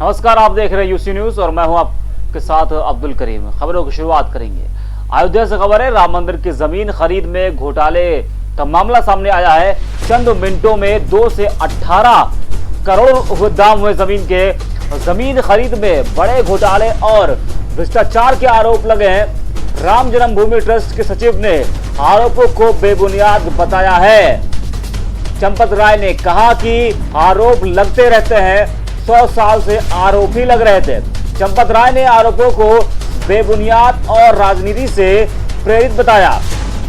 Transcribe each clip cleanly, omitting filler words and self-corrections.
नमस्कार, आप देख रहे हैं यूसी न्यूज और मैं हूं आपके साथ अब्दुल करीम। खबरों की शुरुआत करेंगे। अयोध्या से खबर है, राम मंदिर की जमीन खरीद में घोटाले का मामला सामने आया है। चंद मिनटों में 2 से 18 करोड़ दाम हुए जमीन के। जमीन खरीद में बड़े घोटाले और भ्रष्टाचार के आरोप लगे हैं। राम जन्मभूमि ट्रस्ट के सचिव ने आरोपों को बेबुनियाद बताया है। चंपत राय ने कहा कि आरोप लगते रहते हैं, 100 साल से आरोप ही लग रहे थे। चंपत राय ने आरोपों को बेबुनियाद और राजनीति से प्रेरित बताया।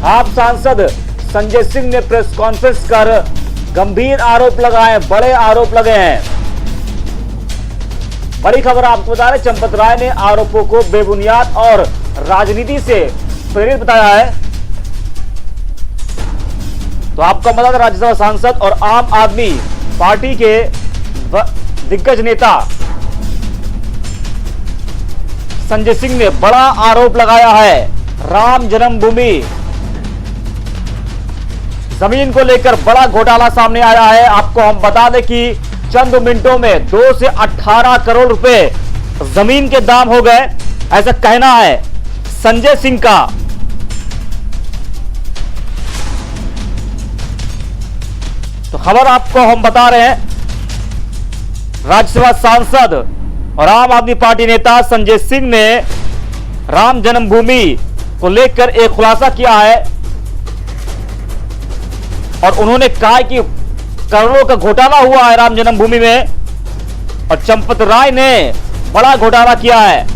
आप सांसद संजय सिंह ने प्रेस कॉन्फ्रेंस कर गंभीर आरोप लगाए, बड़े आरोप लगे हैं। बड़ी खबर आपको बता रहे, चंपत राय ने आरोपों को बेबुनियाद और राजनीति से प्रेरित बताया है। तो आपको बता दें, राज्यसभा सांसद और आम आदमी पार्टी के दिग्गज नेता संजय सिंह ने बड़ा आरोप लगाया है। राम जन्मभूमि जमीन को लेकर बड़ा घोटाला सामने आया है। आपको हम बता दें कि चंद मिनटों में 2 से 18 करोड़ रुपए जमीन के दाम हो गए, ऐसा कहना है संजय सिंह का। तो खबर आपको हम बता रहे हैं, राज्यसभा सांसद और आम आदमी पार्टी नेता संजय सिंह ने राम जन्मभूमि को लेकर एक खुलासा किया है और उन्होंने कहा कि करोड़ों का घोटाला हुआ है राम जन्मभूमि में और चंपत राय ने बड़ा घोटाला किया है।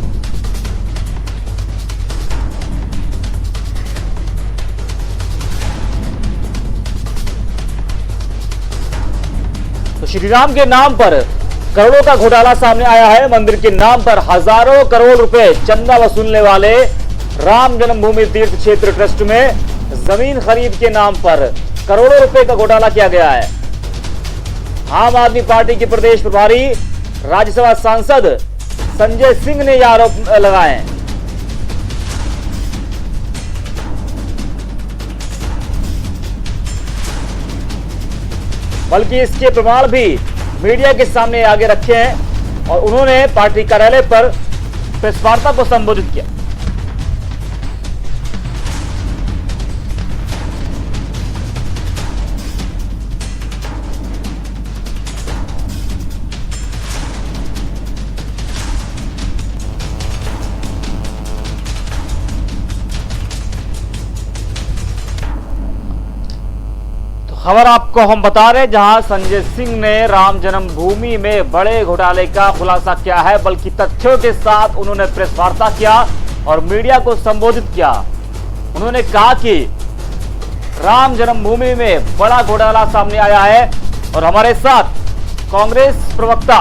तो श्री राम के नाम पर करोड़ों का घोटाला सामने आया है। मंदिर के नाम पर हजारों करोड़ रुपए चंदा वसूलने वाले राम जन्मभूमि तीर्थ क्षेत्र ट्रस्ट में जमीन खरीद के नाम पर करोड़ों रुपए का घोटाला किया गया है। आम आदमी पार्टी के प्रदेश प्रभारी राज्यसभा सांसद संजय सिंह ने यह आरोप लगाए हैं। बल्कि इसके प्रमाण भी मीडिया के सामने आगे रखे हैं और उन्होंने पार्टी कार्यालय पर प्रेस वार्ता को संबोधित किया। खबर आपको हम बता रहे, जहां संजय सिंह ने राम जन्मभूमि में बड़े घोटाले का खुलासा किया है, बल्कि तथ्यों के साथ उन्होंने प्रेस वार्ता किया और मीडिया को संबोधित किया। उन्होंने कहा कि राम जन्मभूमि में बड़ा घोटाला सामने आया है और हमारे साथ कांग्रेस प्रवक्ता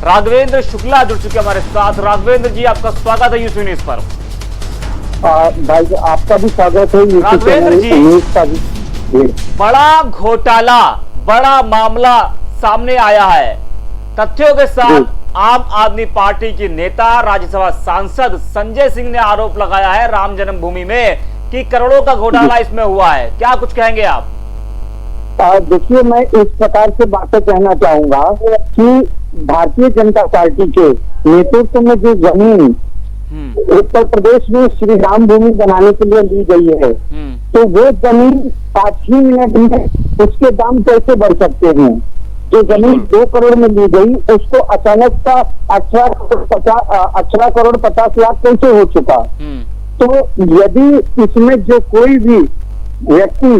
राघवेंद्र शुक्ला जुड़ चुके हमारे साथ। राघवेंद्र जी, आपका स्वागत है यूसी न्यूज पर। भाई आपका भी स्वागत है राघवेंद्र जी, बड़ा घोटाला, बड़ा मामला सामने आया है। तथ्यों के साथ आम आदमी पार्टी के नेता राज्यसभा सांसद संजय सिंह ने आरोप लगाया है राम जन्मभूमि में कि करोड़ों का घोटाला इसमें हुआ है। क्या कुछ कहेंगे आप? देखिए, मैं इस प्रकार से बातें कहना चाहूंगा कि भारतीय जनता पार्टी के नेतृत्व में जो जमीन उत्तर प्रदेश में श्री राम भूमि बनाने के लिए ली गई है, तो वो जमीन 5 ही मिनट में उसके दाम कैसे बढ़ सकते हैं? जो जमीन 2 करोड़ में ली गई, उसको अचानक का 18 करोड़ 50 लाख कैसे हो चुका? तो यदि इसमें जो कोई भी व्यक्ति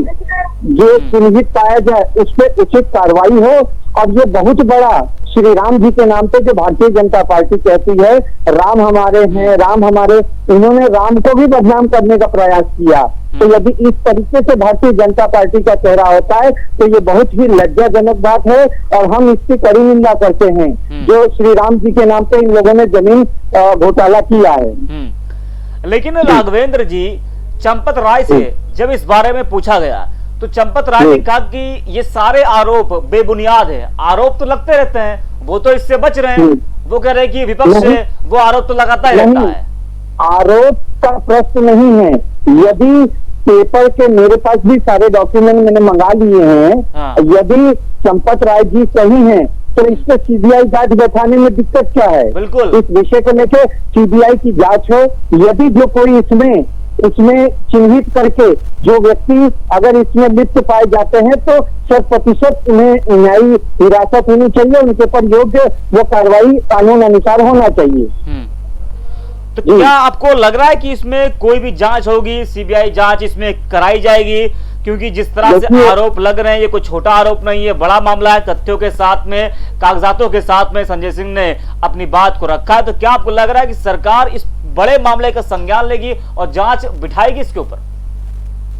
जो चिन्हित पाया जाए, उस पर उचित कार्रवाई हो। और ये बहुत बड़ा श्री राम जी के नाम पे जो भारतीय जनता पार्टी कहती है राम हमारे हैं, राम हमारे, इन्होंने राम को भी बदनाम करने का प्रयास किया। तो यदि इस तरीके से भारतीय जनता पार्टी का चेहरा होता है तो ये बहुत ही लज्जाजनक बात है और हम इसकी कड़ी निंदा करते हैं जो श्री राम जी के नाम पे इन लोगों ने जमीन घोटाला किया है। लेकिन राघवेंद्र जी, चंपत राय से जब इस बारे में पूछा गया तो चंपत राय ने कहा कि ये सारे आरोप बेबुनियाद है। आरोप तो लगते रहते हैं, वो तो इससे बच रहे हैं। वो कह रहे हैं कि विपक्ष से वो आरोप तो लगाता ही रहता है। आरोप का प्रश्न नहीं है। यदि पेपर के, मेरे पास भी सारे डॉक्यूमेंट मैंने मंगा लिए हैं, यदि चंपत राय जी सही हैं तो इस पे सीबीआई जांच बैठाने में दिक्कत क्या है? बिल्कुल। इस विषय को लेकर सीबीआई की जांच हो। यदि जो कोई इसमें चिन्हित करके जो व्यक्ति अगर इसमें लिप्त पाए जाते हैं तो 100% उन्हें न्यायिक हिरासत होनी चाहिए, उनके ऊपर योग्य वो कार्रवाई कानून अनुसार होना चाहिए। तो क्या आपको लग रहा है कि इसमें कोई भी जांच होगी, सीबीआई जांच इसमें कराई जाएगी? क्योंकि जिस तरह से आरोप लग रहे हैं ये कोई छोटा आरोप नहीं है, बड़ा मामला है। तथ्यों के साथ में, कागजातों के साथ में संजय सिंह ने अपनी बात को रखा है। तो क्या आपको लग रहा है कि सरकार इस बड़े मामले का संज्ञान लेगी और जांच बिठाएगी इसके ऊपर?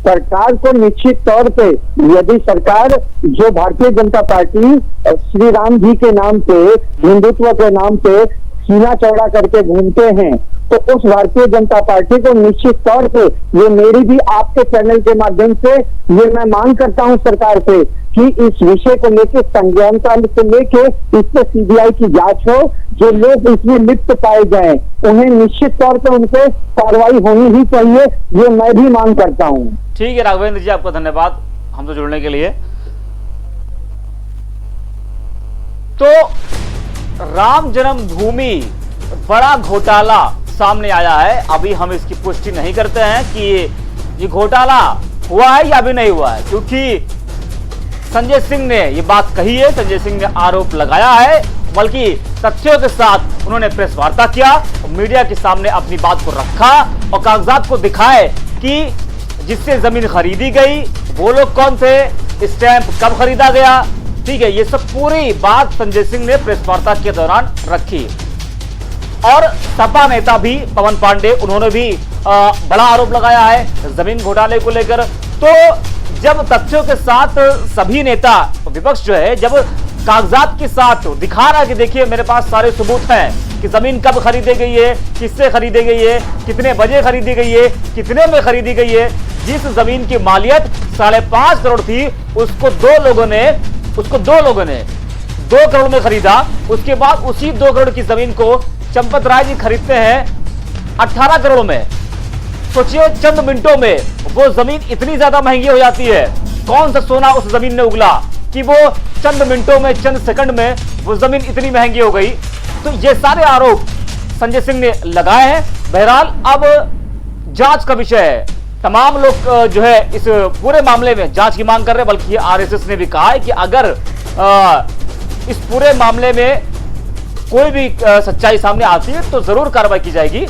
सरकार को निश्चित तौर पे, यदि सरकार जो भारतीय जनता पार्टी श्री राम जी के नाम पे, हिंदुत्व के नाम पे सीना चौड़ा करके घूमते हैं, तो उस भारतीय जनता पार्टी को निश्चित तौर पे, ये मेरी भी आपके चैनल के माध्यम से ये मैं मांग करता हूं सरकार से कि इस विषय को लेके संज्ञानता से लेके इस पे सीबीआई की जांच हो। जो लोग इसमें लिप्त पाए जाएं उन्हें निश्चित तौर पे उन पे कार्रवाई होनी ही चाहिए, ये मैं भी मांग करता हूं। ठीक है राघवेंद्र जी, आपका धन्यवाद हमसे जुड़ने के लिए। तो राम जन्मभूमि बड़ा घोटाला सामने आया है। अभी हम इसकी पुष्टि नहीं करते हैं कि ये घोटाला हुआ है या अभी नहीं हुआ है, क्योंकि संजय सिंह ने ये बात कही है, संजय सिंह ने आरोप लगाया है, बल्कि तथ्यों के साथ उन्होंने प्रेस वार्ता किया, मीडिया के सामने अपनी बात को रखा और कागजात को दिखाए कि जिससे जमीन खरीदी गई वो लोग कौन थे, स्टैंप कब खरीदा गया। ठीक है, ये सब पूरी बात संजय सिंह ने प्रेस वार्ता के दौरान रखी। और सपा नेता भी पवन पांडे, उन्होंने भी बड़ा आरोप लगाया है जमीन घोटाले को लेकर। तो जब तथ्यों के साथ सभी नेता, विपक्ष जो है, जब कागजात के साथ दिखा रहा है कि देखिए मेरे पास सारे सबूत हैं कि जमीन कब खरीदी गई है, किससे खरीदी गई है, कितने बजे खरीदी गई है, कितने में खरीदी गई है, जिस जमीन की मालियत 5.5 करोड़ थी उसको दो लोगों ने 2 करोड़ में खरीदा। उसके बाद उसी 2 करोड़ की जमीन को चंपत राय जी खरीदते हैं 18 करोड़ में। सोचिए, चंद मिनटों में वो जमीन इतनी ज्यादा महंगी हो जाती है। कौन सा सोना उस जमीन ने उगला कि वो चंद मिनटों में, चंद सेकंड में वो जमीन इतनी महंगी हो गई। तो ये सारे आरोप संजय सिंह ने लगाए हैं। बहरहाल अब जांच का विषय है। तमाम लोग जो है इस पूरे मामले में जांच की मांग कर रहे हैं, बल्कि आरएसएस ने भी कहा है कि अगर इस पूरे मामले में कोई भी सच्चाई सामने आती है तो जरूर कार्रवाई की जाएगी।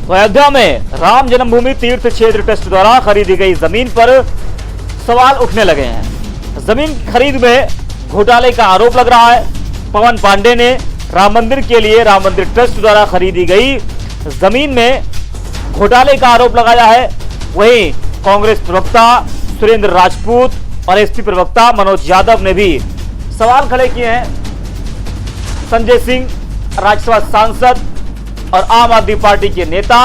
तो अयोध्या में राम जन्मभूमि तीर्थ क्षेत्र ट्रस्ट द्वारा खरीदी गई जमीन पर सवाल उठने लगे हैं। जमीन खरीद में घोटाले का आरोप लग रहा है। पवन पांडे ने राम मंदिर के लिए राम मंदिर ट्रस्ट द्वारा खरीदी गई जमीन में घोटाले का आरोप लगाया है। वहीं कांग्रेस प्रवक्ता सुरेंद्र राजपूत और एसपी प्रवक्ता मनोज यादव ने भी सवाल खड़े किए हैं। संजय सिंह, राज्यसभा सांसद और आम आदमी पार्टी के नेता,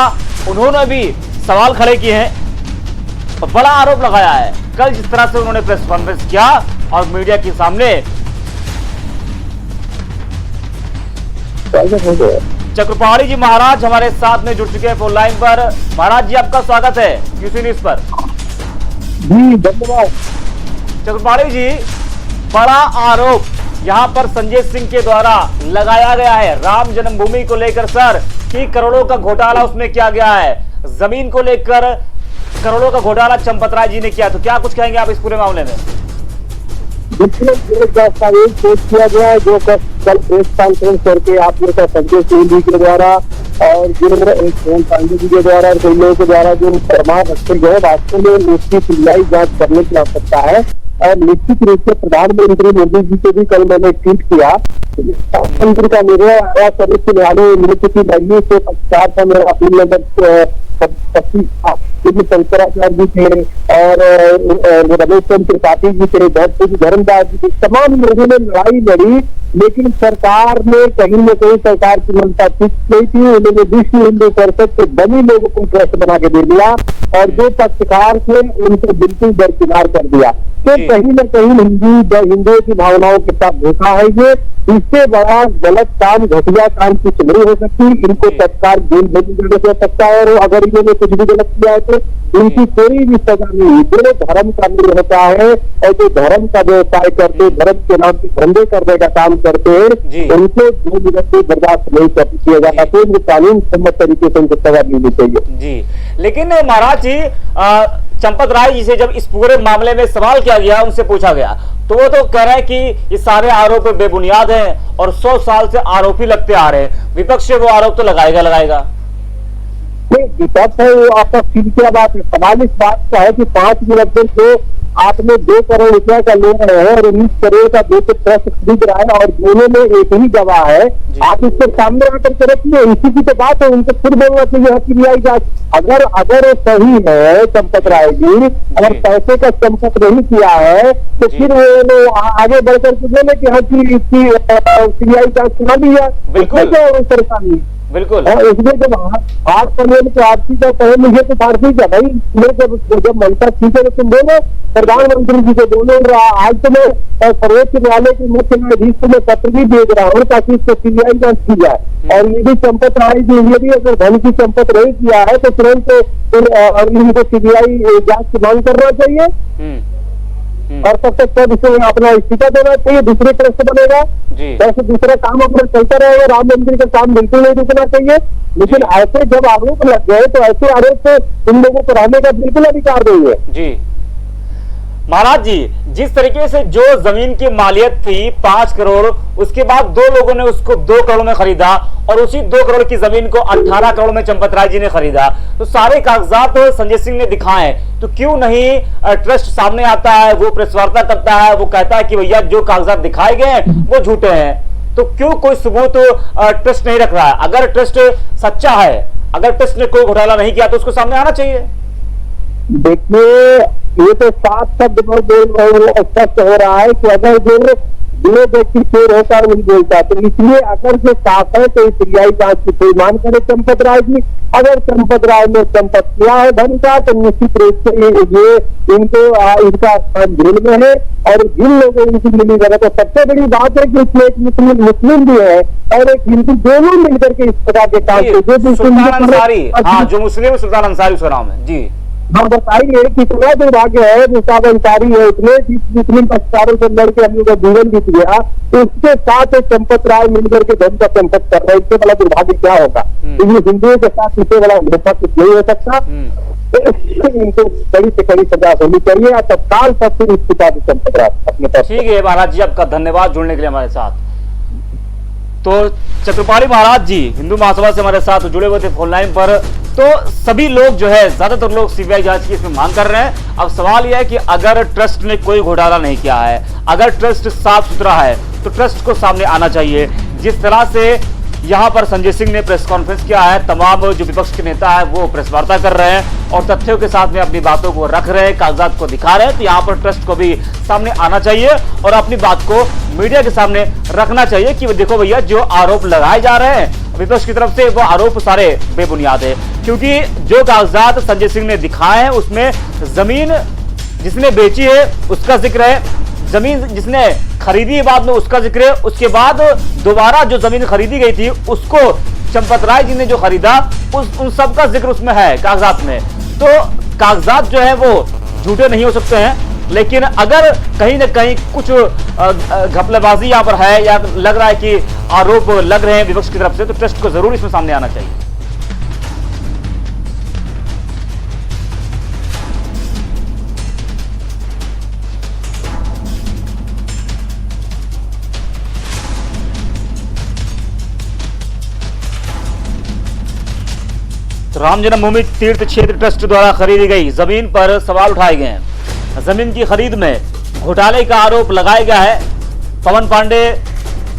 उन्होंने भी सवाल खड़े किए हैं और बड़ा आरोप लगाया है। कल जिस तरह से उन्होंने प्रेस कॉन्फ्रेंस किया और मीडिया के सामने चक्रपाणी जी महाराज हमारे साथ में जुड़ चुके हैं फोन लाइन पर। महाराज जी, आपका स्वागत है यूसी न्यूज पर। जी धन्यवाद। चक्रपाणी जी, बड़ा आरोप यहां पर संजय सिंह के द्वारा लगाया गया है राम जन्मभूमि को लेकर सर, कि करोड़ों का घोटाला उसमें किया गया है। जमीन को लेकर करोड़ों का घोटाला चंपत राय जी ने किया। तो क्या कुछ कहेंगे आप इस पूरे मामले में? एक दस्तावेज पेश किया गया है जो कल प्रेस कॉन्फ्रेंस करके आप लोग का संजय सिंह जी के द्वारा और जो पवन पांडे जी के द्वारा और कई लोगों के द्वारा जो प्रमाण रखे गए, वास्तव में उसकी सीबीआई जांच करने की आवश्यकता है। और निश्चित रूप से प्रधानमंत्री मोदी जी को भी कल मैंने ट्वीट किया, प्रधानमंत्री का मेरा सर्वोच्च न्यायालय नियुक्त की वैल्यू से 50 का मेरा अपील नंबर 25 शंकराचार्य जी थे और रमेश चंद्र त्रिपाठी जी थे, धर्मदास जी थे, तमाम लोगों ने लड़ाई लड़ी लेकिन सरकार ने कहीं न कहीं सरकार की मनता ठीक नहीं थी। उन्होंने विश्व हिंदू परिषद के बनी लोगों को ट्रस्ट बना के दे दिया और जो पक्षकार थे उनको बिल्कुल दरकिनार कर दिया। तो कहीं न कहीं हिंदुओं की भावनाओं के साथ धोखा है ये। इससे बड़ा गलत काम, घटिया काम कुछ नहीं हो सकती। इनको तत्काल जेल भेज देने हो सकता है और अगर इन्होंने कुछ भी गलत किया है तो इनकी कोई भी सजा नहीं। जो धर्म का नहीं होता है और जो धर्म का व्यवसाय करते, धर्म के नाम पे धंधे करने का काम करते हैं, उनको जो निरंतर बर्दाश्त नहीं किया जाता। तो इनको कानून सम्मत तरीके से उनको सजा मिलनी चाहिए जी। लेकिन महाराज जी, चंपत राय जी से जब इस पूरे मामले में सवाल किया गया, उनसे पूछा गया, तो वो तो कह रहे हैं कि ये सारे आरोप बेबुनियाद हैं और 100 साल से आरोपी लगते आ रहे हैं। विपक्ष से वो आरोप तो लगाएगा। विपक्ष है वो आपका फिर क्या बात है। सवाल इस बात का है कि 5 मिनट में जो आपने 2 करोड़ रुपया का ले रहे हैं और 19 करोड़ का 2 ट्रस्ट खरीद रहा है और दोनों में एक ही गवाह है, आप इसके सामने आकर के रखिए। इसी की तो बात है, उनको खुद बोलना चाहिए सीबीआई जांच। अगर सही है चंपत राय जी, अगर पैसे का चंपत नहीं किया है तो फिर वो आगे बढ़कर के बोले कि हाँ सीबीआई जांच सुना दी है। बिल्कुल परेशानी बिल्कुल। इसमें जब हाथ पड़े तो आरती का कहे मुझे तो फारसी का भाई, जब मनता ठीक है तो तुम बोलो, प्रधानमंत्री जी को बोलो। आज तो मैं सर्वोच्च न्यायालय के मुख्य न्यायाधीश को मैं पत्र भी भेज रहा हूँ ताकि इसको सीबीआई जांच की जाए। और ये भी चंपत राय जी, ये भी अगर धन की चंपत नहीं किया है तो तुरंत इनको सीबीआई जांच की मांग करना चाहिए और तब तक इसे अपना इस्तीफा देना चाहिए। दूसरे ट्रस्ट बनेगा, वैसे दूसरा काम अपना चलता रहेगा। राम मंदिर का काम बिल्कुल नहीं रुकना चाहिए। लेकिन ऐसे जब आरोप लग गए तो ऐसे आरोप से इन लोगों को रहने का बिल्कुल अधिकार नहीं है जी। महाराज जी, जिस तरीके से जो जमीन की मालियत थी 5 करोड़, उसके बाद 2 लोगों ने उसको 2 करोड़ में खरीदा और उसी 2 करोड़ की जमीन को 18 करोड़ में चंपत राय जी ने खरीदा, तो सारे कागजात संजय सिंह ने दिखाए, तो क्यों नहीं ट्रस्ट सामने आता है, वो प्रेस वार्ता करता है, वो कहता है कि भैया जो कागजात दिखाए गए वो झूठे हैं, तो क्यों कोई सबूत ट्रस्ट नहीं रख रहा है? अगर ट्रस्ट सच्चा है, अगर ट्रस्ट ने कोई घोटाला नहीं किया तो उसको सामने आना चाहिए। देखिए, ये तो 7 शब्द स्पष्ट हो रहा है कि अगर जो व्यक्ति चोर होता है वही बोलता है, तो इसलिए अगर जो साफ है तो सीबीआई जांच की कोई मांग करे चंपत राय जी। अगर चंपत राय ने संपत्ति किया है धन का तो निश्चित रूप से ये इनको इनका स्थान जेल में है और जिन लोगों इनकी मिली जगह। तो सबसे बड़ी बात है कि इसमें एक मुस्लिम भी है और एक हिंदू, दोनों मिलकर के इस प्रकार के काम जो मुस्लिम सुल्तान अंसारी उसका नाम है जी। हम बताइए कितना दुर्भाग्य है, मुस्ताब अंसारी है, इतने मुस्लिम पक्षकारों से लड़के हम लोग का जीवन बीत गया, तो उसके साथ चंपत राय मिलकर के धन का संपत कर रहे हैं। इससे बड़ा दुर्भाग्य क्या होगा? तो ये हिंदुओं के साथ इससे बड़ा धोखा कुछ नहीं हो सकता। इनको कड़ी से कड़ी सजा होनी चाहिए या तत्काल सबसे इस्तीफा दे चंपत राय अपने पास। ठीक है महाराज जी, आपका धन्यवाद जुड़ने के लिए हमारे साथ। तो चतुर्पाली महाराज जी हिंदू महासभा से हमारे साथ जुड़े हुए थे फोन लाइन पर। तो सभी लोग जो है, ज्यादातर लोग सीबीआई जांच की इसमें मांग कर रहे हैं। अब सवाल यह है कि अगर ट्रस्ट ने कोई घोटाला नहीं किया है, अगर ट्रस्ट साफ सुथरा है, तो ट्रस्ट को सामने आना चाहिए। जिस तरह से यहाँ पर संजय सिंह ने प्रेस कॉन्फ्रेंस किया है, तमाम जो विपक्ष के नेता है वो प्रेस वार्ता कर रहे हैं और तथ्यों के साथ में अपनी बातों को रख रहे हैं, कागजात को दिखा रहे हैं, तो यहाँ पर ट्रस्ट को भी सामने आना चाहिए और अपनी बात को मीडिया के सामने रखना चाहिए कि देखो भैया, जो आरोप लगाए जा रहे हैं विपक्ष की तरफ से वो आरोप सारे बेबुनियाद है। क्योंकि जो कागजात संजय सिंह ने दिखाए हैं उसमें जमीन जिसने बेची है उसका जिक्र है, जमीन जिसने खरीदी है बाद में उसका जिक्र है, उसके बाद दोबारा जो जमीन खरीदी गई थी उसको चंपत राय जी ने जो खरीदा उन सब का जिक्र उसमें है कागजात में। तो कागजात जो है वो झूठे नहीं हो सकते हैं, लेकिन अगर कहीं ना कहीं कुछ घपलाबाजी यहाँ पर है या लग रहा है कि आरोप लग रहे हैं विपक्ष की तरफ से, तो ट्रस्ट को जरूर इसमें सामने आना चाहिए। राम जन्मभूमि तीर्थ क्षेत्र ट्रस्ट द्वारा खरीदी गई जमीन पर सवाल उठाए गए हैं। जमीन की खरीद में घोटाले का आरोप लगाया गया है। पवन पांडे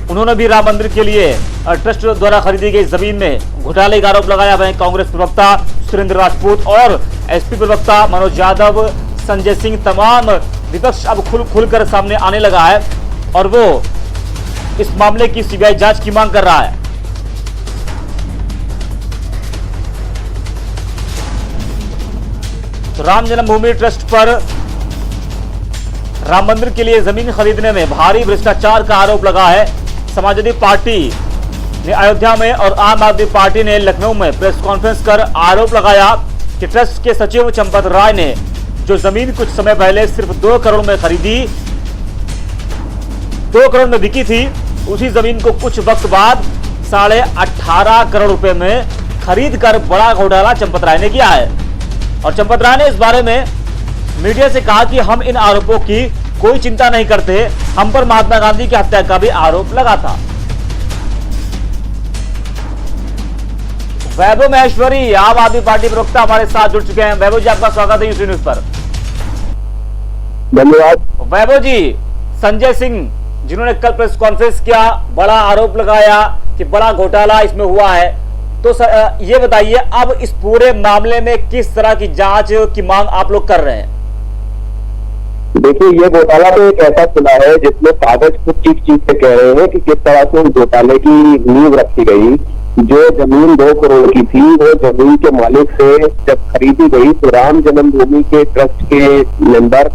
उन्होंने भी राम मंदिर के लिए ट्रस्ट द्वारा खरीदी गई जमीन में घोटाले का आरोप लगाया। वहीं कांग्रेस प्रवक्ता सुरेंद्र राजपूत और एसपी प्रवक्ता मनोज यादव, संजय सिंह, तमाम विपक्ष अब खुलकर सामने आने लगा है और वो इस मामले की सीबीआई जांच की मांग कर रहा है। तो राम जन्मभूमि ट्रस्ट पर राम मंदिर के लिए जमीन खरीदने में भारी भ्रष्टाचार का आरोप लगा है। समाजवादी पार्टी ने अयोध्या में और आम आदमी पार्टी ने लखनऊ में प्रेस कॉन्फ्रेंस कर आरोप लगाया कि ट्रस्ट के सचिव चंपत राय ने जो जमीन कुछ समय पहले सिर्फ 2 करोड़ में खरीदी, 2 करोड़ में बिकी थी, उसी जमीन को कुछ वक्त बाद 18.5 करोड़ रुपए में खरीद कर बड़ा घोटाला चंपत राय ने किया है। और चंपत राय ने इस बारे में मीडिया से कहा कि हम इन आरोपों की कोई चिंता नहीं करते, हम पर महात्मा गांधी की हत्या का भी आरोप लगा था। वैभव महेश्वरी आम आदमी पार्टी प्रवक्ता हमारे साथ जुड़ चुके हैं। वैभव जी, आपका स्वागत है यूसी न्यूज पर। धन्यवाद। वैभव जी, संजय सिंह जिन्होंने कल प्रेस कॉन्फ्रेंस किया, बड़ा आरोप लगाया कि बड़ा घोटाला इसमें हुआ है, तो ये बताइए अब इस पूरे मामले में किस तरह की जांच की मांग आप लोग कर रहे हैं? देखिए, ये घोटाला तो एक ऐसा खुला है जिसमें कागज कुछ चीख के कह रहे हैं कि किस तरह से उस घोटाले की नींव रखी गई। जो जमीन 2 करोड़ की थी, वो जमीन के मालिक से जब खरीदी गई तो राम जन्मभूमि के ट्रस्ट के मेंबर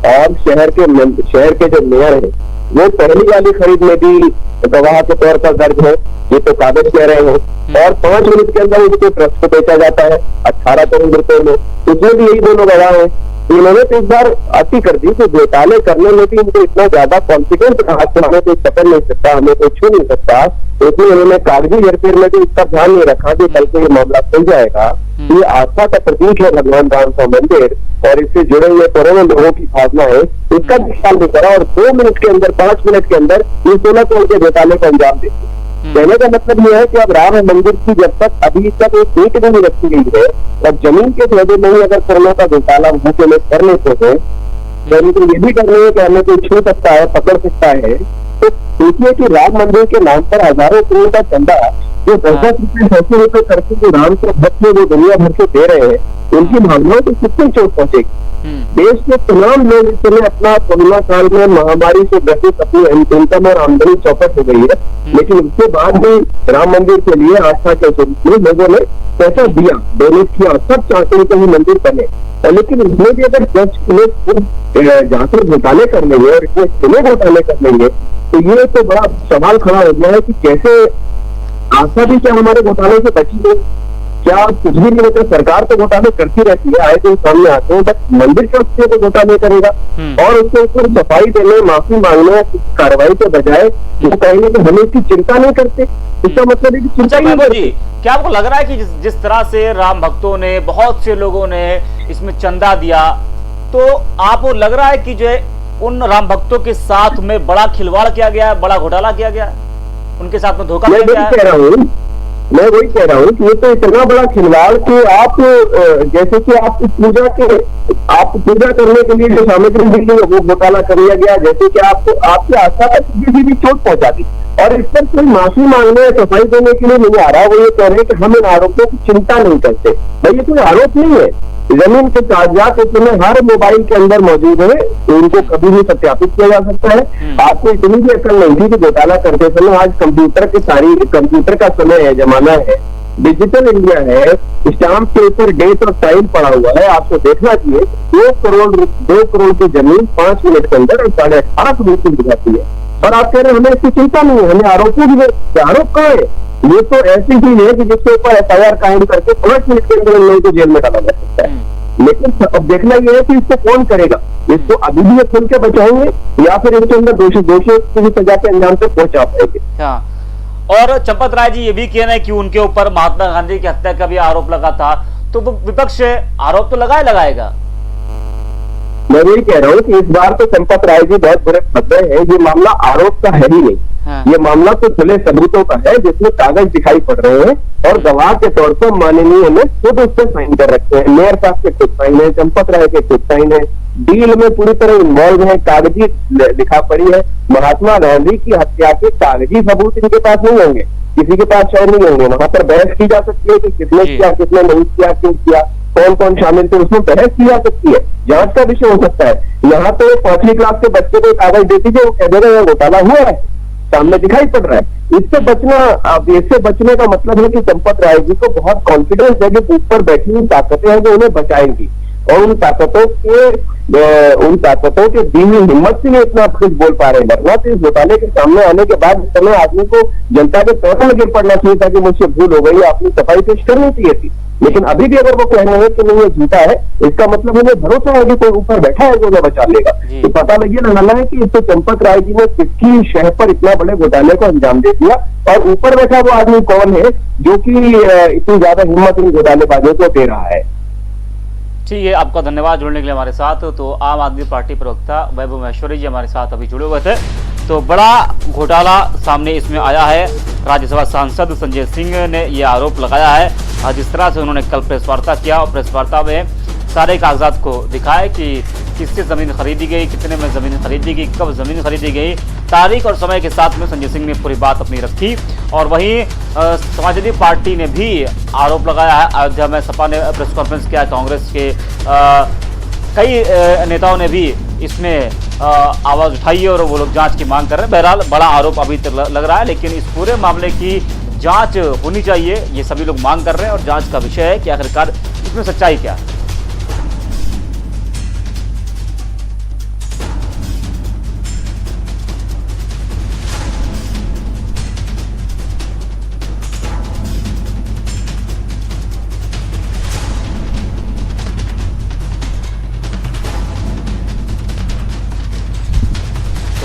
और शहर के जो मेयर है, वो पहली वाली खरीद में भी गवाह के तौर पर दर्ज है। ये तो कागज कह रहे हैं। और 5 मिनट के अंदर उसको ट्रस्ट को बेचा जाता है 18 करोड़ रुपए में, उसमें भी यही दोनों गवाह है। इन्होंने तो इस बार अति कर दी कि घोटाले करने में भी इनको इतना ज्यादा कॉन्फिडेंस रहा कि हमें कोई पकड़ नहीं सकता, हमें कोई छू नहीं सकता, इसलिए उन्होंने कागजी हेरफेर में भी इसका ध्यान नहीं रखा कि कल को ये मामला खुल जाएगा। ये आस्था का प्रतीक है भगवान राम का मंदिर और इससे जुड़े हुए करोड़ों लोगों की भावना है, इसका भी ख्याल नहीं करा और 2 मिनट के अंदर 5 मिनट के अंदर ये 16 करोड़ के घोटाले को अंजाम देते। कहने का मतलब यह है कि अब राम मंदिर की जब तक अभी तक एक ईंट भी नहीं रखी गई है और जमीन के सौदे में ही अगर करोड़ों का घोटाला मुंह के लिए कर लेते हैं, तो ये भी कर रहे हैं कि हमें कोई छू सकता है, पकड़ सकता है। तो देखिए कि राम मंदिर के नाम पर हजारों करोड़ का चंदा जो 10 रुपए 100 रुपए करके जो राम के भक्त वो दुनिया भर के दे रहे हैं, उनकी भावनाओं को कितनी चोट पहुंचेगी। देश के तमाम लोग इस समय अपना कोरोना काल में महामारी से ग्रसित अपनी इनकम और आमदनी चौपट हो गई है, लेकिन उसके बाद भी राम मंदिर के लिए आस्था के स्वरूप में लोगों ने पैसा दिया, डोनेट किया, सब चाहते हैं कि ये मंदिर बने। लेकिन इसमें भी अगर जज जाकर घोटाले कर लेंगे और इतने खुले घोटाले कर लेंगे तो ये तो बड़ा सवाल खड़ा हो गया है कि कैसे आस्था भी क्या हमारे घोटाले से बची है? क्या कुछ भी नहीं होता? सरकार तो घोटाले करती रहती है, आए दिन सामने आते हैं, बट मंदिर ट्रस्ट से तो घोटाले करेगा और उसके ऊपर सफाई देने, माफी मांगने, कार्रवाई के बजाय वो कहेंगे कि हम इसकी चिंता नहीं करते। इसका मतलब है कि चिंता नहीं करते। क्या आपको लग रहा है कि जिस तरह से राम भक्तों ने, बहुत से लोगों ने इसमें चंदा दिया, तो आपको लग रहा है कि जो है उन राम भक्तों के साथ में बड़ा खिलवाड़ किया गया है, बड़ा घोटाला किया गया है, उनके साथ में धोखा किया गया है? मैं वही कह रहा हूँ कि ये तो इतना बड़ा खिलवाड़ कि आप जैसे कि आप पूजा करने के लिए जो सामग्री दी गई वो घोटाला कर लिया गया, जैसे कि आपको आपकी आस्था पर किसी भी चोट पहुंचा दी और इस पर कोई माफी मांगने या सफाई देने के लिए नहीं आ रहा। वो ये कह रहे हैं कि हम इन आरोपों की चिंता नहीं करते। भाई, ये कोई आरोप नहीं है। जमीन के कागजात इस समय हर मोबाइल के अंदर मौजूद है, तो इनको कभी भी सत्यापित किया जा सकता है। आपको इतनी भी अकल नहीं थी कि घोटाला करते समय, आज कंप्यूटर का समय है, जमाना है, डिजिटल इंडिया है, स्टाम्प के ऊपर डेट और टाइम पड़ा हुआ है, आपको देखना चाहिए। 2 करोड़ की जमीन 5 मिनट के अंदर 18.5 करोड़ की हो जाती है और आप कह रहे हैं हमें इसकी चिंता नहीं है, हमें आरोपों की आरोप कहाँ है? ये तो ऐसी चीज है कि जिसके ऊपर FIR कायम करके 5 मिनट के अंदर लोगों को जेल में डाला जा सकता है। लेकिन अब देखना यह है कि इसको कौन करेगा। इसको अभी भी ये खुल के बचाएंगे या फिर इसके अंदर दोषियों की सजा के अंजाम तक पहुंचा पाएंगे। और चंपत राय जी ये भी कहना है कि उनके ऊपर महात्मा गांधी की हत्या का भी आरोप लगा था, तो विपक्ष आरोप तो लगाएगा। मैं वही कह रहा हूँ कि इस बार तो चंपत राय जी बहुत बुरे फंसे हैं। ये मामला आरोप का है ही नहीं। ये मामला तो खुले सबूतों का है जिसमें कागज दिखाई पड़ रहे हैं और गवाह के तौर पर माननीय ने खुद उस पर साइन कर रखे हैं। मेयर साहब के खुद साइन है, चंपत राय के खुद साइन है, डील में पूरी तरह इन्वॉल्व है, कागजी लिखा पड़ी है। महात्मा गांधी की हत्या के कागजी सबूत इनके पास नहीं होंगे, किसी के पास शायद नहीं होंगे। वहां पर बहस की जा सकती है कि किसने किया, किसने नहीं किया, क्यों किया, कौन कौन शामिल थे, उसमें बहस की जा सकती है, जांच का विषय हो सकता है। यहाँ तो 5वीं क्लास के बच्चे को कागज दे दीजिए, वो कह देगा घोटाला हुआ है, सामने दिखाई पड़ रहा है। इससे बचना, अब इससे बचने का मतलब है कि चंपत राय जी को बहुत कॉन्फिडेंस है कि ऊपर बैठी हुई ताकतें हैं जो उन्हें बचाएंगी, और उन ताकतों के दी हुई हिम्मत से ही इतना कुछ बोल पा रहे हैं। वरना तो इस घोटाले के सामने आने के बाद इस समय आदमी को जनता के पैरों में गिर पड़ना चाहिए था कि मुझसे भूल हो गई, अपनी सफाई पेश करनी चाहिए थी। लेकिन अभी भी अगर वो कह रहे हैं कि नहीं ये झूठा है, इसका मतलब उन्हें भरोसा है कि कोई ऊपर बैठा है जो उन्हें बचा लेगा। तो पता लगे ना है कि इससे चंपत राय जी ने किसकी शह पर इतना बड़े घोटाले को अंजाम दे दिया, और ऊपर बैठा वो आदमी कौन है जो कि इतनी ज्यादा हिम्मत इन घोटालेबाजों को दे रहा है। ठीक है, आपका धन्यवाद जुड़ने के लिए हमारे साथ। तो आम आदमी पार्टी प्रवक्ता वैभव महेश्वरी जी हमारे साथ अभी जुड़े हुए थे। तो बड़ा घोटाला सामने इसमें आया है। राज्यसभा सांसद संजय सिंह ने ये आरोप लगाया है। जिस तरह से उन्होंने कल प्रेस वार्ता किया और प्रेस वार्ता में सारे कागजात को दिखाया कि किससे ज़मीन खरीदी गई, कितने में ज़मीन खरीदी गई, कब ज़मीन खरीदी गई, तारीख और समय के साथ में संजय सिंह ने पूरी बात अपनी रखी। और वहीं समाजवादी पार्टी ने भी आरोप लगाया है। अयोध्या में सपा ने प्रेस कॉन्फ्रेंस किया, कांग्रेस के कई नेताओं ने भी इसमें आवाज़ उठाई है और वो लोग जांच की मांग कर रहे हैं। बहरहाल बड़ा आरोप अभी तक लग रहा है, लेकिन इस पूरे मामले की जांच होनी चाहिए, ये सभी लोग मांग कर रहे हैं। और जांच का विषय है कि आखिरकार इसमें सच्चाई क्या है।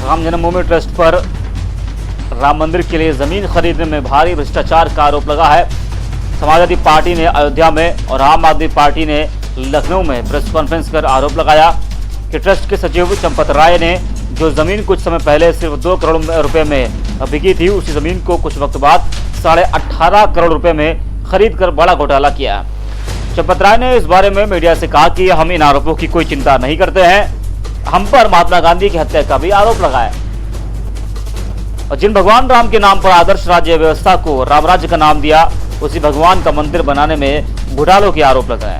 राम जन्मभूमि ट्रस्ट पर राम मंदिर के लिए जमीन खरीदने में भारी भ्रष्टाचार का आरोप लगा है। समाजवादी पार्टी ने अयोध्या में और आम आदमी पार्टी ने लखनऊ में प्रेस कॉन्फ्रेंस कर आरोप लगाया कि ट्रस्ट के सचिव चंपत राय ने जो जमीन कुछ समय पहले सिर्फ 2 करोड़ रुपए में बिकी थी, उसी जमीन को कुछ वक्त बाद 18.5 करोड़ रुपए में खरीद कर बड़ा घोटाला किया। चंपत राय ने इस बारे में मीडिया से कहा कि हम इन आरोपों की कोई चिंता नहीं करते हैं। हम पर महात्मा गांधी की हत्या का भी आरोप लगाया और जिन भगवान राम के नाम पर आदर्श राज्य व्यवस्था को राम राज्य का नाम दिया, उसी भगवान का मंदिर बनाने में घोटालों के आरोप लगाया।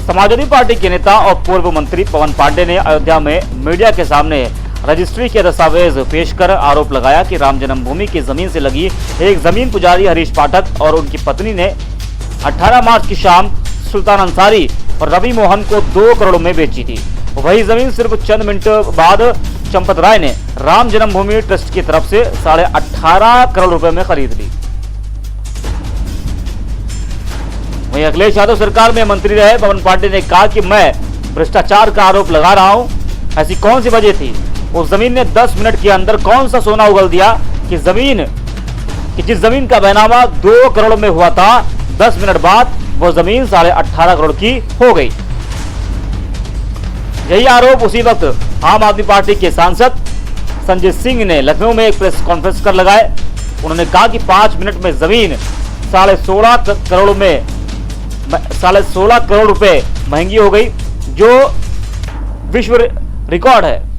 समाजवादी पार्टी के नेता और पूर्व मंत्री पवन पांडे ने अयोध्या में मीडिया के सामने रजिस्ट्री के दस्तावेज पेश कर आरोप लगाया कि राम जन्मभूमि की जमीन से लगी एक जमीन पुजारी हरीश पाठक और उनकी पत्नी ने 18 मार्च की शाम सुल्तान अंसारी और रवि मोहन को 2 करोड़ में बेची थी। वही जमीन सिर्फ चंद मिनट बाद चंपत राय ने राम जन्मभूमि ट्रस्ट की तरफ से 18.5 करोड़ रुपए में खरीद ली। वहीं अखिलेश यादव सरकार में मंत्री रहे पवन पांडे ने कहा कि मैं भ्रष्टाचार का आरोप लगा रहा हूं। ऐसी कौन सी वजह थी? उस जमीन ने 10 मिनट के अंदर कौन सा सोना उगल दिया कि जिस जमीन का बैनामा 2 करोड़ में हुआ था, 10 मिनट बाद वो जमीन 18.5 करोड़ की हो गई। यही आरोप उसी वक्त आम आदमी पार्टी के सांसद संजय सिंह ने लखनऊ में एक प्रेस कॉन्फ्रेंस कर लगाए। उन्होंने कहा कि 5 मिनट में जमीन 16.5 करोड़ रुपए महंगी हो गई, जो विश्व रिकॉर्ड है।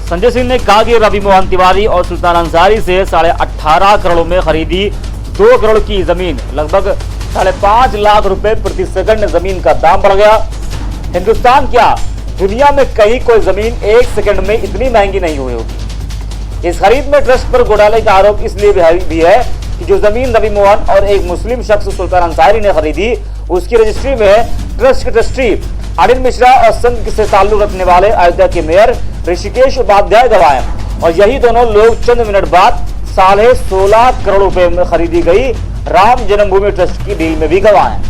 संजय सिंह ने कहा कि रवि मोहन तिवारी और सुल्तान अंसारी से 18.5 करोड़ में खरीदी 2 करोड़ की जमीन लगभग 5.5 लाख रुपए प्रति सेकंड जमीन का दाम बढ़ गया। हिंदुस्तान क्या दुनिया में कहीं कोई जमीन 1 सेकंड में इतनी महंगी नहीं हुई होगी। इस खरीद में ट्रस्ट पर घोटाले का आरोप इसलिए भी है कि जो जमीन रवि मोहन और एक मुस्लिम शख्स सुल्तान अंसारी ने खरीदी, उसकी रजिस्ट्री में ट्रस्ट के ट्रस्टी अनिल मिश्रा और संघ से ताल्लुक रखने वाले अयोध्या के मेयर ऋषिकेश उपाध्याय गवाह हैं। और यही दोनों लोग चंद मिनट बाद 16.5 करोड़ रुपए में खरीदी गई राम जन्मभूमि ट्रस्ट की डील में भी गवाह हैं।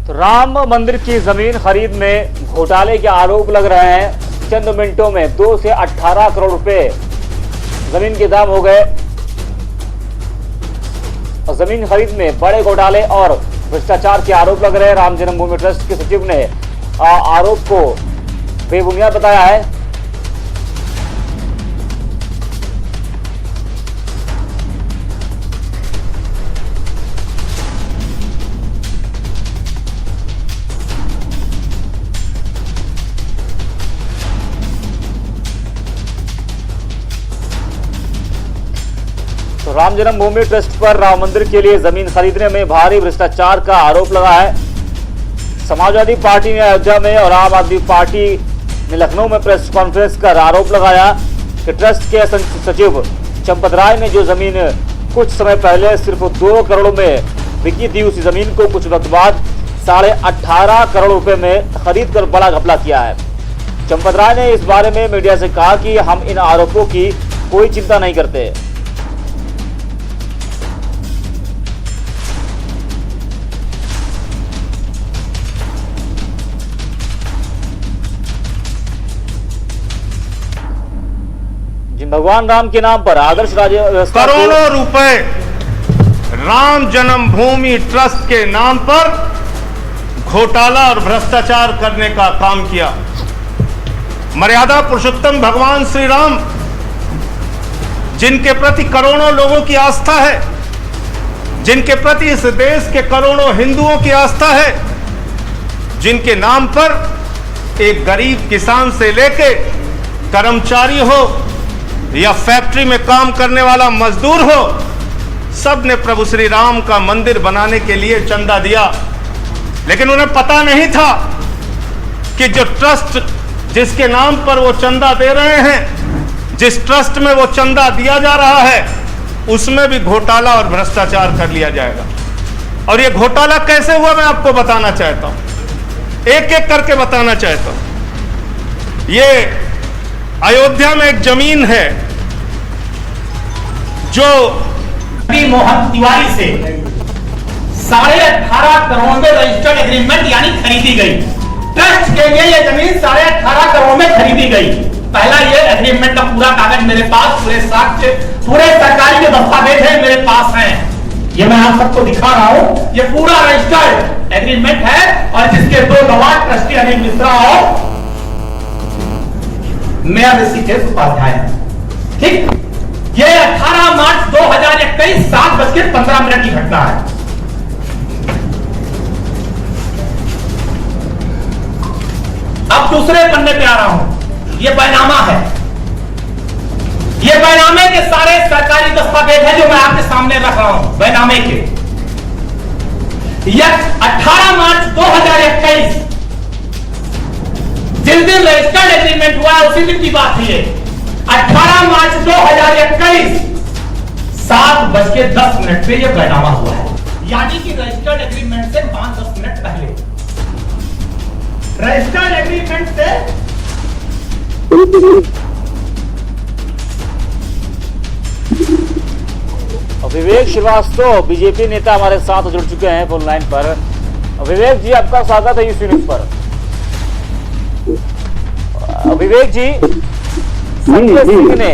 तो राम मंदिर की जमीन खरीद में घोटाले के आरोप लग रहे हैं। चंद मिनटों में 2 से 18 करोड़ रुपए जमीन के दाम हो गए और जमीन खरीद में बड़े घोटाले और भ्रष्टाचार के आरोप लग रहे हैं। राम जन्मभूमि ट्रस्ट के सचिव ने आरोप को बेबुनियाद बताया है। तो राम जन्मभूमि ट्रस्ट पर राम मंदिर के लिए जमीन खरीदने में भारी भ्रष्टाचार का आरोप लगा है। समाजवादी पार्टी ने अयोध्या में और आम आदमी पार्टी ने लखनऊ में प्रेस कॉन्फ्रेंस कर आरोप लगाया कि ट्रस्ट के सचिव चंपत राय ने जो जमीन कुछ समय पहले सिर्फ 2 करोड़ में बिकी थी, उसी जमीन को कुछ वक्त बाद 18.5 करोड़ रुपए में खरीद कर बड़ा घपला किया है। चंपत राय ने इस बारे में मीडिया से कहा कि हम इन आरोपों की कोई चिंता नहीं करते। भगवान राम के नाम पर आदर्श राज्य व्यवस्था करोड़ों रुपए राम जन्मभूमि ट्रस्ट के नाम पर घोटाला और भ्रष्टाचार करने का काम किया। मर्यादा पुरुषोत्तम भगवान श्री राम, जिनके प्रति करोड़ों लोगों की आस्था है, जिनके प्रति इस देश के करोड़ों हिंदुओं की आस्था है, जिनके नाम पर एक गरीब किसान से लेके कर्मचारी हो या फैक्ट्री में काम करने वाला मजदूर हो, सब ने प्रभु श्री राम का मंदिर बनाने के लिए चंदा दिया। लेकिन उन्हें पता नहीं था कि जो ट्रस्ट जिसके नाम पर वो चंदा दे रहे हैं, जिस ट्रस्ट में वो चंदा दिया जा रहा है, उसमें भी घोटाला और भ्रष्टाचार कर लिया जाएगा। और ये घोटाला कैसे हुआ मैं आपको बताना चाहता हूं, एक एक करके बताना चाहता हूं। ये अयोध्या में एक जमीन है जो मोहन तिवारी से 18.5 करोड़ में रजिस्टर्ड एग्रीमेंट यानी खरीदी गई। ट्रस्ट के लिए ये जमीन 18.5 करोड़ में खरीदी गई। पहला ये एग्रीमेंट का पूरा कागज मेरे पास, पूरे साक्ष्य, पूरे सरकारी के दस्तावेज है मेरे पास हैं। ये मैं आप सबको दिखा रहा हूं। ये पूरा रजिस्टर्ड एग्रीमेंट है और जिसके 2 गवाह ट्रस्टी अनिल मिश्रा और मेयर ऋषिकेश उपाध्याय। ठीक, ये 18 मार्च 2021 7:15 की घटना है। अब दूसरे पन्ने पे आ रहा हूं। ये बैनामा है। ये बैनामे के सारे सरकारी दस्तावेज हैं जो मैं आपके सामने रख रहा हूं। बैनामे के यह 18 मार्च 2021 जिस दिन रजिस्टर्ड एग्रीमेंट हुआ उसी दिन की बात है। 18 मार्च 2021 7:10 पे यह बैनामा हुआ है, यानी कि रजिस्टर्ड एग्रीमेंट से 5-10 मिनट पहले। रजिस्टर्ड एग्रीमेंट से विवेक श्रीवास्तव बीजेपी नेता हमारे साथ जुड़ चुके हैं फोन लाइन पर। विवेक जी, आपका स्वागत है यूसी न्यूज पर। विवेक जी, संजय सिंह ने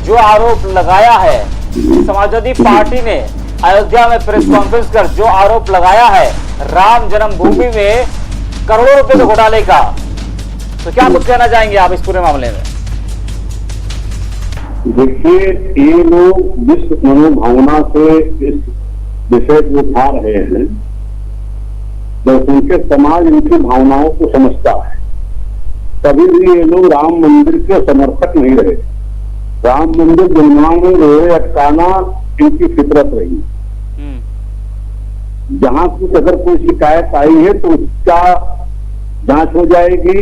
जो आरोप लगाया है, समाजवादी पार्टी ने अयोध्या में प्रेस कॉन्फ्रेंस कर जो आरोप लगाया है राम जन्मभूमि में करोड़ों रुपए के घोटाले का, तो क्या कुछ कहना चाहेंगे आप इस पूरे मामले में? देखिए, ये लोग जिस मनोभावना से इस विषय को उठा रहे हैं, जनसंख्यक समाज इनकी भावनाओं को समझता है। कभी भी ये लोग राम मंदिर के समर्थक नहीं रहे। राम मंदिर निर्माण में लोहे अटकाना इनकी फितरत रही। जहां कुछ अगर कोई शिकायत आई है तो उसका जांच हो जाएगी।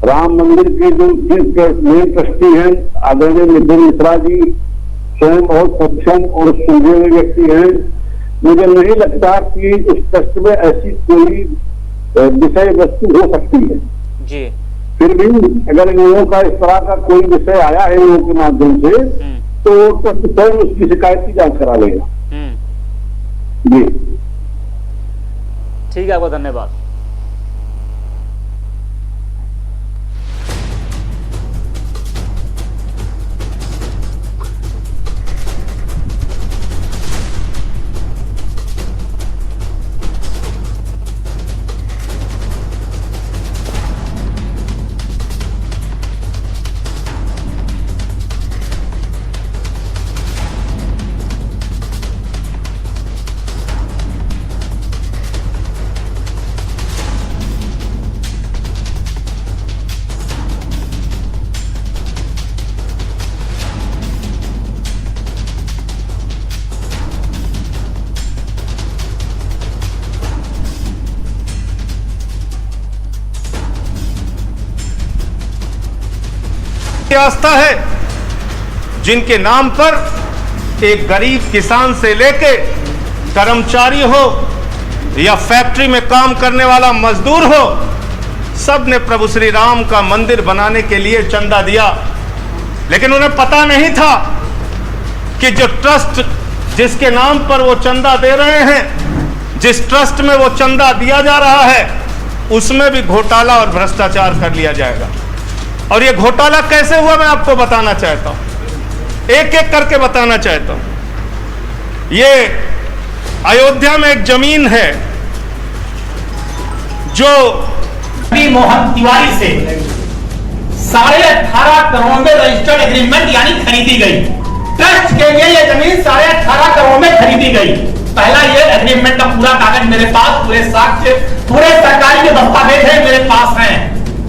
राम मंदिर के जो मेन ट्रस्टी हैं आदरणीय मिथुन मिश्रा जी स्वयं बहुत सक्षम और सुलझे हुए व्यक्ति हैं। मुझे नहीं लगता कि उस ट्रस्ट में ऐसी कोई विषय वस्तु हो सकती है जी। फिर भी अगर इन लोगों का इस तरह का कोई विषय आया है इन लोगों के माध्यम से तो ट्रस्ट स्वयं उसकी शिकायत की जांच करा लेगा। जी ठीक है, आपका धन्यवाद। की आस्था है, जिनके नाम पर एक गरीब किसान से लेके कर्मचारी हो या फैक्ट्री में काम करने वाला मजदूर हो, सब ने प्रभु श्री राम का मंदिर बनाने के लिए चंदा दिया। लेकिन उन्हें पता नहीं था कि जो ट्रस्ट जिसके नाम पर वो चंदा दे रहे हैं, जिस ट्रस्ट में वो चंदा दिया जा रहा है, उसमें भी घोटाला और भ्रष्टाचार कर लिया जाएगा। और ये घोटाला कैसे हुआ मैं आपको बताना चाहता हूं, एक एक करके बताना चाहता हूं। ये अयोध्या में एक जमीन है जो मोहन तिवारी से 18.5 करोड़ में रजिस्टर्ड एग्रीमेंट यानी खरीदी गई। ट्रस्ट के लिए ये जमीन 18.5 करोड़ में खरीदी गई। पहला ये एग्रीमेंट का पूरा कागज मेरे पास, पूरे साक्ष्य, पूरे सरकारी के दस्तावेज है मेरे पास हैं।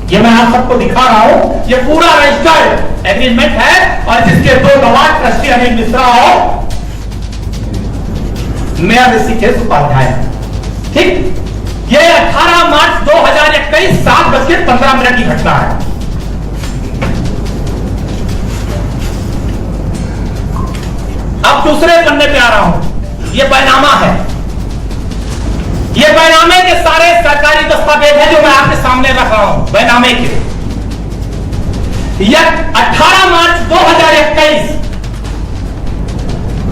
ये मैं आप सबको दिखा रहा हूं, ये पूरा रजिस्टर्ड एग्रीमेंट है और जिसके 2 गवाह ट्रस्टी अनिल मिश्रा और मेयर ऋषिकेश उपाध्याय। ठीक, ये 18 मार्च 2021 7:15 की घटना है। अब दूसरे पन्ने पे आ रहा हूं, ये बैनामा है। ये बैनामे के सारे सरकारी दस्तावेज हैं जो मैं आपके सामने रख रहा हूं, बैनामे के। यह 18 मार्च 2021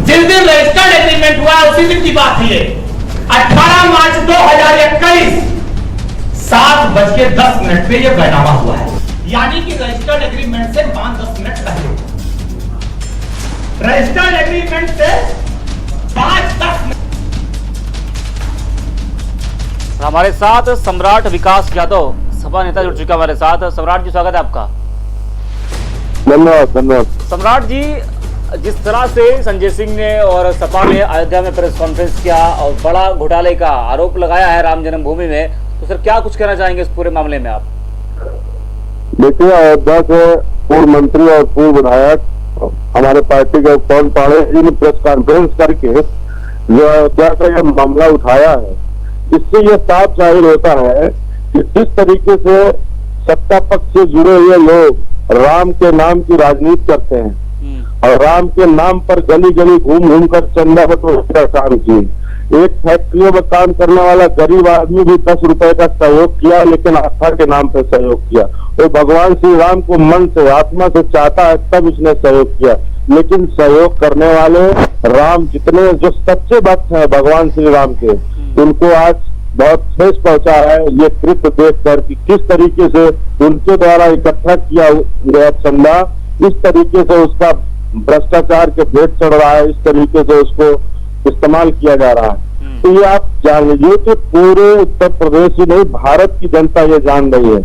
जिस दिन रजिस्टर्ड एग्रीमेंट हुआ उसी दिन की बात है ये। 18 मार्च 2021 7:10 पे यह बैनामा हुआ है, यानी कि रजिस्टर्ड एग्रीमेंट से 5-10 मिनट पहले। रजिस्टर्ड एग्रीमेंट से 5-10 मिनट। हमारे साथ सम्राट विकास यादव सपा नेता जुड़ चुका हमारे साथ। सम्राट जी स्वागत है आपका। धन्यवाद धन्यवाद। सम्राट जी, जिस तरह से संजय सिंह ने और सपा ने अयोध्या में प्रेस कॉन्फ्रेंस किया और बड़ा घोटाले का आरोप लगाया है राम जन्मभूमि में, तो सर क्या कुछ कहना चाहेंगे इस पूरे मामले में आप? देखिए, अयोध्या से पूर्व मंत्री और पूर्व विधायक हमारे पार्टी के पवन पाड़े जी ने प्रेस कॉन्फ्रेंस करके जो अयोध्या का यह मामला उठाया है, इससे यह साफ जाहिर होता है कि किस तरीके से सत्ता पक्ष से जुड़े हुए लोग राम के नाम की राजनीति करते हैं और राम के नाम पर गली गली घूम घूम कर चंदा बटोरने का काम किए। एक फैक्ट्रियों में काम करने वाला गरीब आदमी भी 10 रुपए का सहयोग किया, लेकिन आस्था के नाम पर सहयोग किया। वो भगवान श्री राम को मन से आत्मा से चाहता है तब इसने सहयोग किया, लेकिन सहयोग करने वाले राम जितने जो सच्चे भक्त हैं भगवान श्री राम के, उनको आज बहुत ठेस पहुंचा है ये कृत्य देखकर कि किस तरीके से उनके द्वारा इकट्ठा किया गया चंदा इस तरीके से उसका भ्रष्टाचार के भेंट चढ़ रहा है, इस तरीके से उसको इस्तेमाल किया जा रहा है। तो ये आप जान लीजिए कि पूरे उत्तर प्रदेश ही नहीं भारत की जनता ये जान रही है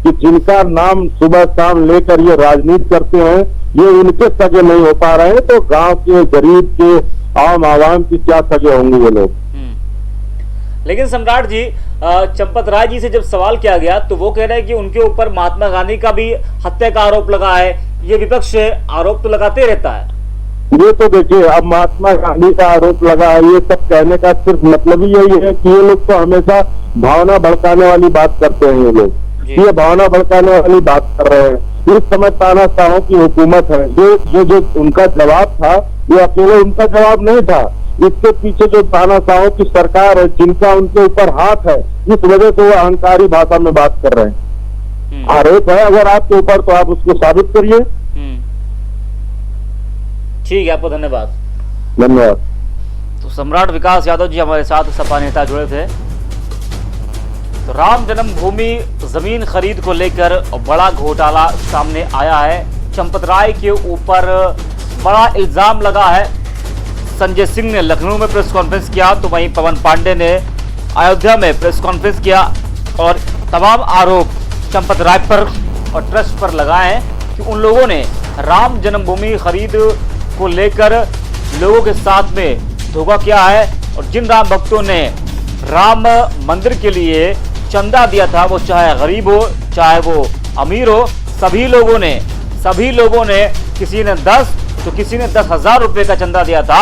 कि जिनका नाम सुबह शाम लेकर ये राजनीति करते हैं ये उनके सगे नहीं हो पा रहे हैं, तो गांव के गरीब के आम आवाम की क्या सगे होंगे ये लोग। लेकिन सम्राट जी, चंपत राय जी से जब सवाल किया गया तो वो कह रहे हैं कि उनके ऊपर महात्मा गांधी का भी हत्या का आरोप लगा है। ये विपक्ष आरोप तो लगाते रहता है। ये तो देखिए, अब महात्मा गांधी का आरोप लगा है, ये सब कहने का सिर्फ मतलब ही यही है कि ये लोग तो हमेशा भावना भड़काने वाली बात करते हैं। ये लोग ये भावना भड़काने वाली बात कर रहे हैं। इस समय तानाशाहों की हुकूमत है। जो उनका जवाब था वो अकेले उनका जवाब नहीं था, इसके पीछे जो तानाशाहों की सरकार है जिनका उनके ऊपर हाथ है, इस वजह से वो अहंकारी भाषा में बात कर रहे हैं। आरोप है अगर आपके ऊपर तो आप उसको साबित करिए। ठीक है, आपको धन्यवाद। धन्यवाद। तो सम्राट विकास यादव जी हमारे साथ सपा नेता जुड़े थे। तो राम जन्मभूमि जमीन खरीद को लेकर बड़ा घोटाला सामने आया है। चंपत राय के ऊपर बड़ा इल्जाम लगा है। संजय सिंह ने लखनऊ में प्रेस कॉन्फ्रेंस किया तो वहीं पवन पांडे ने अयोध्या में प्रेस कॉन्फ्रेंस किया और तमाम आरोप चंपत राय पर और ट्रस्ट पर लगाए हैं कि उन लोगों ने राम जन्मभूमि खरीद को लेकर लोगों के साथ में धोखा किया है और जिन राम भक्तों ने राम मंदिर के लिए चंदा दिया था, वो चाहे गरीब हो चाहे वो अमीर हो, सभी लोगों ने किसी ने 10 तो किसी ने 10,000 रुपए का चंदा दिया था।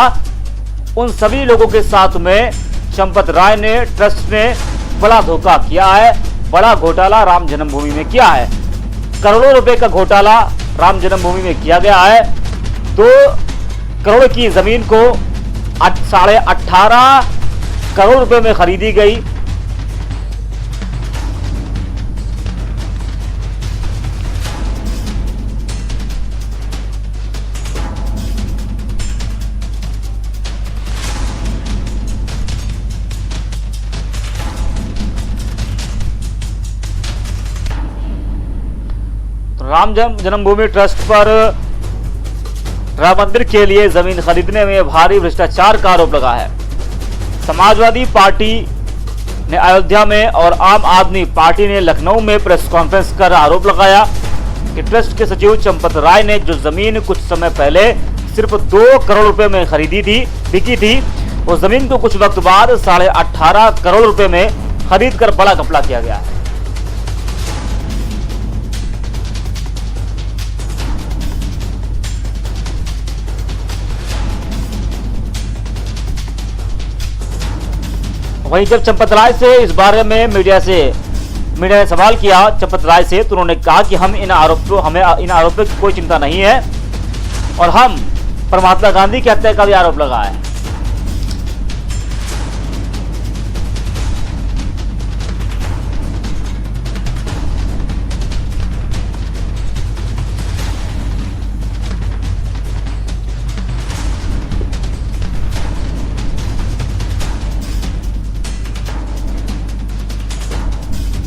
उन सभी लोगों के साथ में चंपत राय ने, ट्रस्ट ने बड़ा धोखा किया है, बड़ा घोटाला राम जन्मभूमि में किया है। करोड़ों रुपए का घोटाला राम जन्मभूमि में किया गया है। 2 करोड़ की जमीन को 18.5 करोड़ रुपए में खरीदी गई। राम जन्मभूमि ट्रस्ट पर राम मंदिर के लिए जमीन खरीदने में भारी भ्रष्टाचार का आरोप लगा है। समाजवादी पार्टी ने अयोध्या में और आम आदमी पार्टी ने लखनऊ में प्रेस कॉन्फ्रेंस कर आरोप लगाया कि ट्रस्ट के सचिव चंपत राय ने जो जमीन कुछ समय पहले सिर्फ 2 करोड़ रुपए में बिकी थी, उस जमीन को कुछ वक्त बाद 18.5 करोड़ रुपए में खरीद कर बड़ा घपला किया गया है। वहीं जब चंपत राय से इस बारे में मीडिया ने सवाल किया चंपत राय से, तो उन्होंने कहा कि हमें इन आरोपों की कोई चिंता नहीं है और हम पर महात्मा गांधी की हत्या का भी आरोप लगा है।